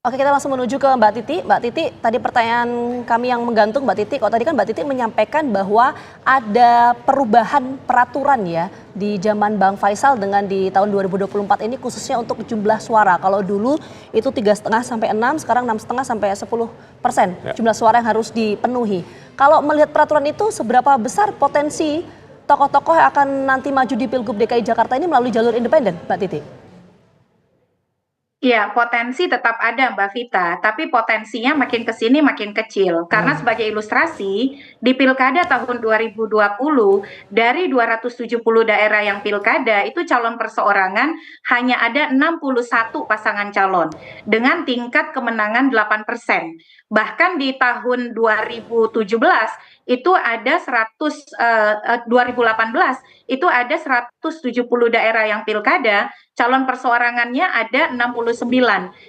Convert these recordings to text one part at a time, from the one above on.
Oke, kita langsung menuju ke Mbak Titi. Mbak Titi, tadi pertanyaan kami yang menggantung Mbak Titi. Kalau tadi kan Mbak Titi menyampaikan bahwa ada perubahan peraturan ya di zaman Bang Faisal dengan di tahun 2024 ini khususnya untuk jumlah suara. Kalau dulu itu 3,5 sampai 6, sekarang 6,5 sampai 10% jumlah suara yang harus dipenuhi. Kalau melihat peraturan itu, seberapa besar potensi tokoh-tokoh yang akan nanti maju di Pilgub DKI Jakarta ini melalui jalur independen, Mbak Titi? Ya, potensi tetap ada Mbak Vita, tapi potensinya makin ke sini makin kecil. Karena sebagai ilustrasi, di Pilkada tahun 2020, dari 270 daerah yang pilkada, itu calon perseorangan hanya ada 61 pasangan calon, dengan tingkat kemenangan 8%. Bahkan di tahun 2017, itu ada 2018, itu ada 170 daerah yang pilkada, calon perseorangannya ada 69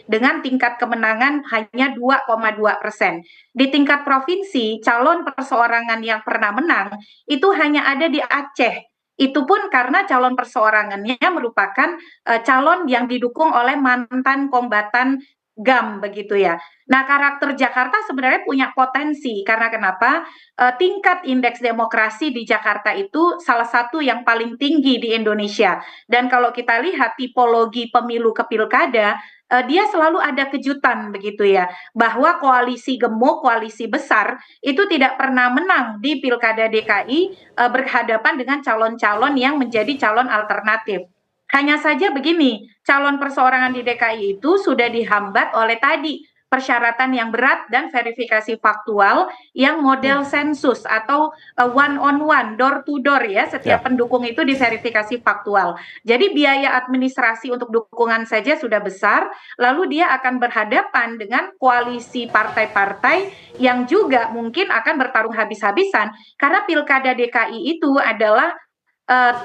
dengan tingkat kemenangan hanya 2,2%. Di tingkat provinsi, calon perseorangan yang pernah menang itu hanya ada di Aceh. Itu pun karena calon perseorangannya merupakan calon yang didukung oleh mantan kombatan GAM begitu ya. Nah, karakter Jakarta sebenarnya punya potensi karena kenapa? Tingkat indeks demokrasi di Jakarta itu salah satu yang paling tinggi di Indonesia. Dan kalau kita lihat tipologi pemilu ke pilkada, dia selalu ada kejutan begitu ya, bahwa koalisi gemuk, koalisi besar itu tidak pernah menang di pilkada DKI berhadapan dengan calon-calon yang menjadi calon alternatif. Hanya saja begini, calon perseorangan di DKI itu sudah dihambat oleh tadi persyaratan yang berat dan verifikasi faktual yang model sensus atau one on one, door to door ya, setiap pendukung itu diverifikasi faktual. Jadi biaya administrasi untuk dukungan saja sudah besar, lalu dia akan berhadapan dengan koalisi partai-partai yang juga mungkin akan bertarung habis-habisan karena pilkada DKI itu adalah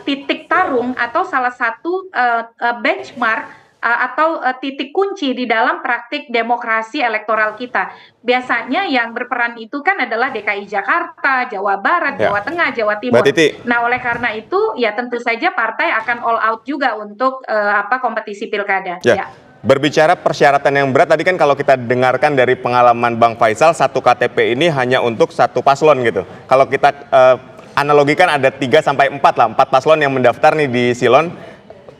titik tarung atau salah satu benchmark atau titik kunci di dalam praktik demokrasi elektoral kita. Biasanya yang berperan itu kan adalah DKI Jakarta, Jawa Barat, Jawa Tengah, Jawa Timur. Nah, oleh karena itu ya tentu saja partai akan all out juga untuk kompetisi pilkada. Ya. Berbicara persyaratan yang berat, tadi kan kalau kita dengarkan dari pengalaman Bang Faisal, satu KTP ini hanya untuk satu paslon gitu. Kalau kita analogikan ada 3 sampai 4 lah, 4 paslon yang mendaftar nih di Silon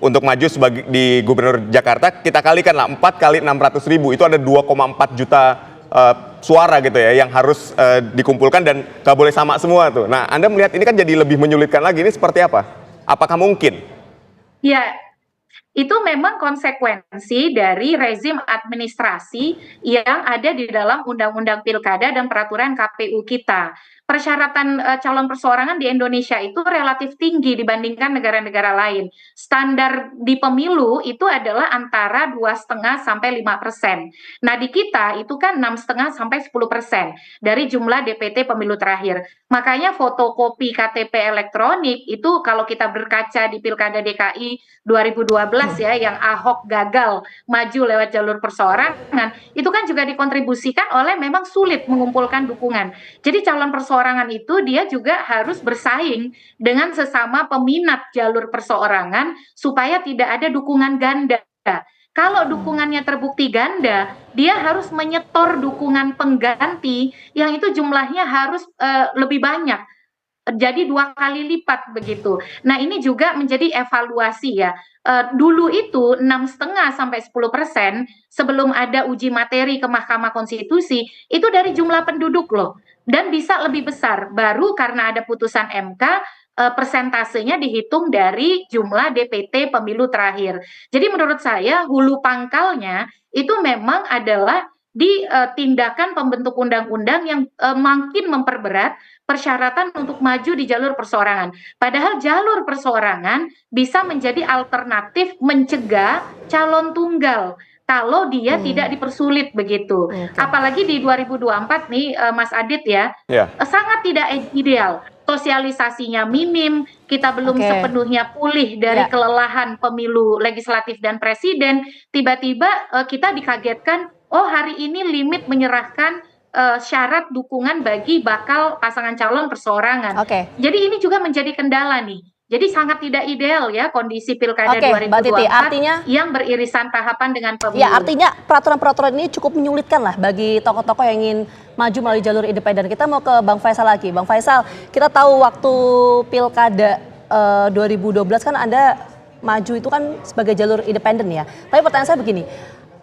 untuk maju sebagai di Gubernur Jakarta, kita kalikan lah 4 kali 600.000, itu ada 2,4 juta suara gitu ya yang harus dikumpulkan dan gak boleh sama semua tuh. Nah, Anda melihat ini kan jadi lebih menyulitkan lagi, ini seperti apa? Apakah mungkin? Ya, itu memang konsekuensi dari rezim administrasi yang ada di dalam Undang-Undang Pilkada dan peraturan KPU kita. Persyaratan calon perseorangan di Indonesia itu relatif tinggi dibandingkan negara-negara lain. Standar di pemilu itu adalah antara 2,5 sampai 5%. Nah, di kita itu kan 6,5 sampai 10% dari jumlah DPT pemilu terakhir. Makanya fotokopi KTP elektronik itu kalau kita berkaca di Pilkada DKI 2012 ya, yang Ahok gagal maju lewat jalur perseorangan, itu kan juga dikontribusikan oleh memang sulit mengumpulkan dukungan. Jadi calon perseorangan itu dia juga harus bersaing dengan sesama peminat jalur perseorangan supaya tidak ada dukungan ganda. Kalau dukungannya terbukti ganda, dia harus menyetor dukungan pengganti yang itu jumlahnya harus lebih banyak. Jadi 2 kali lipat begitu. Nah, ini juga menjadi evaluasi ya. Dulu itu 6,5 sampai 10% sebelum ada uji materi ke Mahkamah Konstitusi itu dari jumlah penduduk loh, dan bisa lebih besar. Baru karena ada putusan MK persentasenya dihitung dari jumlah DPT pemilu terakhir. Jadi menurut saya hulu pangkalnya itu memang adalah di tindakan pembentuk undang-undang yang makin memperberat persyaratan untuk maju di jalur perseorangan. Padahal jalur perseorangan bisa menjadi alternatif mencegah calon tunggal kalau dia tidak dipersulit begitu. Apalagi di 2024 nih Mas Adit ya, sangat tidak ideal. Sosialisasinya minim, kita belum sepenuhnya pulih dari kelelahan pemilu legislatif dan presiden, tiba-tiba kita dikagetkan, oh hari ini limit menyerahkan syarat dukungan bagi bakal pasangan calon perseorangan. Jadi ini juga menjadi kendala nih. Jadi sangat tidak ideal ya kondisi pilkada Oke, Mbak Titi, 2024 artinya yang beririsan tahapan dengan pemilu. ya, artinya peraturan-peraturan ini cukup menyulitkan lah bagi tokoh-tokoh yang ingin maju melalui jalur independen. Kita mau ke Bang Faisal lagi. Bang Faisal, kita tahu waktu pilkada 2012 kan Anda maju itu kan sebagai jalur independen ya. Tapi pertanyaan saya begini,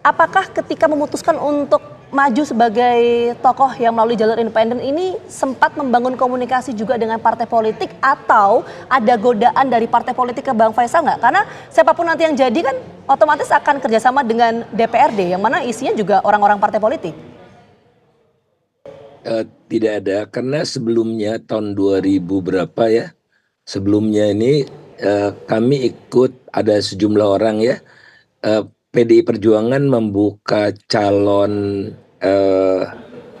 apakah ketika memutuskan untuk maju sebagai tokoh yang melalui jalur independen ini sempat membangun komunikasi juga dengan partai politik atau ada godaan dari partai politik ke Bang Faisal nggak? Karena siapapun nanti yang jadi kan otomatis akan kerjasama dengan DPRD yang mana isinya juga orang-orang partai politik. Tidak ada, karena sebelumnya tahun 2000 berapa ya, sebelumnya ini kami ikut, ada sejumlah orang ya, PDI Perjuangan membuka calon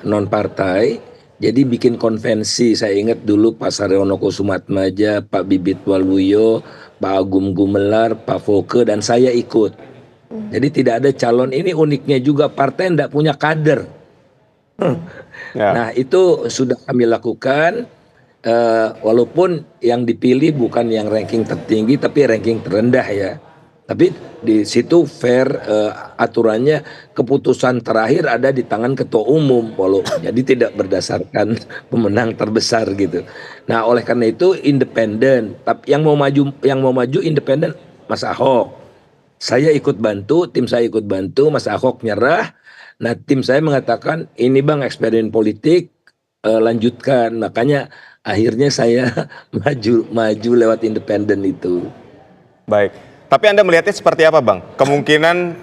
non partai, jadi bikin konvensi. Saya ingat dulu Pak Saryono Kusumatmaja, Pak Bibit Waluyo, Pak Agung Gumelar, Pak Foke, dan saya ikut. Jadi tidak ada calon. Ini uniknya juga, partai tidak punya kader. Ya. Nah itu sudah kami lakukan, walaupun yang dipilih bukan yang ranking tertinggi tapi ranking terendah ya. Tapi di situ fair, aturannya keputusan terakhir ada di tangan ketua umum, jadi tidak berdasarkan pemenang terbesar gitu. Nah oleh karena itu independen, tapi yang mau maju independen Mas Ahok. Saya ikut bantu, tim saya ikut bantu, Mas Ahok nyerah. Nah tim saya mengatakan ini Bang eksperimen politik, lanjutkan. Makanya akhirnya saya maju lewat independen itu. Baik. Tapi Anda melihatnya seperti apa, Bang? Kemungkinan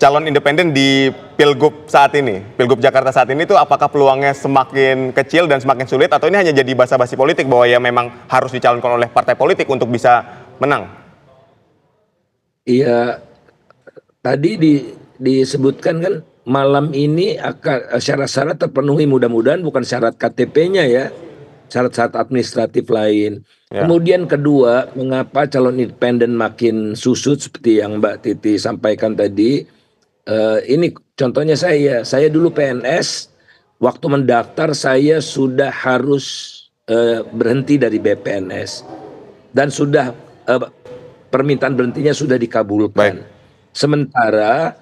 calon independen di Pilgub saat ini, Pilgub Jakarta saat ini tuh apakah peluangnya semakin kecil dan semakin sulit atau ini hanya jadi basa-basi politik bahwa ya memang harus dicalonkan oleh partai politik untuk bisa menang? Iya, tadi disebutkan kan malam ini akan syarat-syarat terpenuhi, mudah-mudahan bukan syarat KTP-nya ya, syarat-syarat administratif lain. Ya. Kemudian kedua, mengapa calon independen makin susut seperti yang Mbak Titi sampaikan tadi? Ini contohnya saya dulu PNS, waktu mendaftar saya sudah harus berhenti dari BPNS dan sudah permintaan berhentinya sudah dikabulkan. Baik. Sementara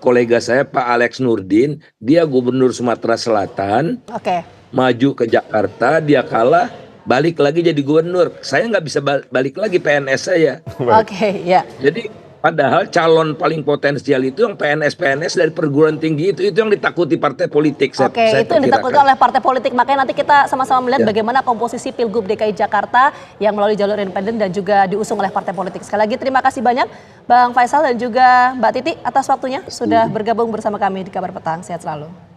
kolega saya Pak Alex Nurdin, dia gubernur Sumatera Selatan. Oke. Maju ke Jakarta, dia kalah, balik lagi jadi gubernur. Saya nggak bisa balik lagi PNS saya. Oke, ya. Jadi padahal calon paling potensial itu yang PNS dari perguruan tinggi itu yang ditakuti partai politik. Oke, itu yang ditakutkan oleh partai politik. Makanya nanti kita sama-sama melihat bagaimana komposisi Pilgub DKI Jakarta yang melalui jalur independen dan juga diusung oleh partai politik. Sekali lagi terima kasih banyak Bang Faisal dan juga Mbak Titi atas waktunya sudah bergabung bersama kami di Kabar Petang. Sehat selalu.